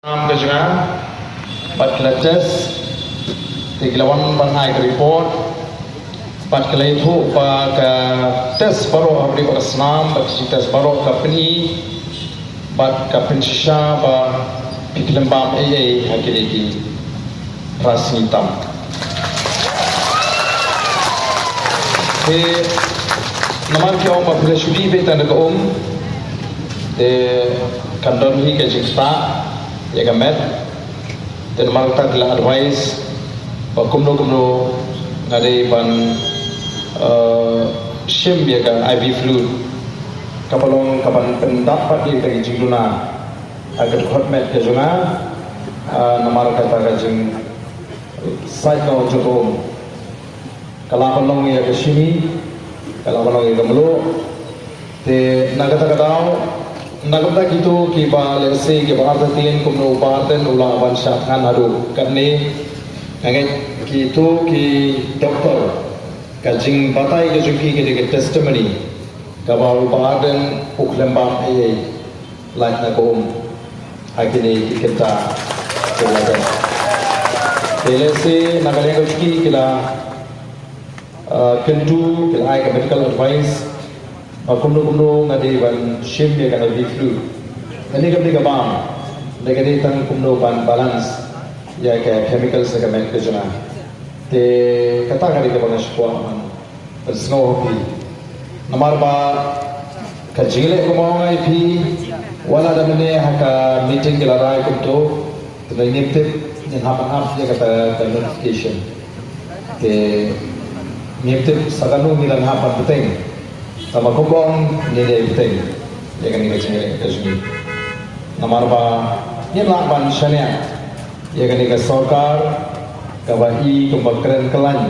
Kejangan Pat kelates Tigilawan bangai ke report Pat kelai tu Pak tes baru Abdi pada senam Pat tes baru kapeni Pat kapeni sisa Pak Pikilembam AA Hakiliki Ras hitam Nama kau Pak boleh sudi Betan dekat Kandang ni kejiksta ya gamet dan malta gila advice kumno ngade ban shim ya ga IV fluid kapalong kapan pendapat di bagi jinguna agar hotmet ke juna namar kata ga jing cycle jokom kalapalong ya ke sini kalapalong ya gamlo te nagata katao nagata gitu kiba lese kiba ardatin kumno upaten ula awan syatkan adu karne ngai gitu ki doktor kajing batai ke juki ke testimony kaba upaten uklembam ai like na kom hakini kita kelaga lese nagaleng juki kila kentu kila ai medical advice kumno ngadi ban shim ya kada di flu ini kabdi kabam negadi tang kumno ban balance ya ke chemicals ka mek jona te kata kali ka ban shwa man snow hopi namar ba ka jile ko mo ngai phi wala da mene haka meeting ke larai kumto to dai nepte ni hap ya kata notification te nepte saganu milan hap peteng sama kubong ni dia betul dia kan kita cakap Kashmir namar ba ni lah ban syariah dia kan kita sarkar kawahi kembangkan kelan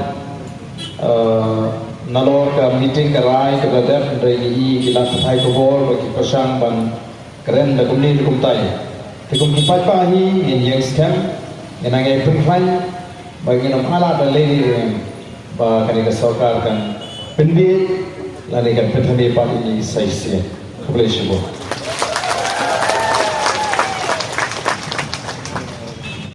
nalor ka meeting karai ke dadap dari kita thai kubor bagi pasang ban keren da kumni kumtai tikum kipai pahi ni yang scam yang ngai pengfan bagi nam ala da lady ba kan kita sarkar kan pendit lalikan petani pagi ini saya siap. Boleh syukur.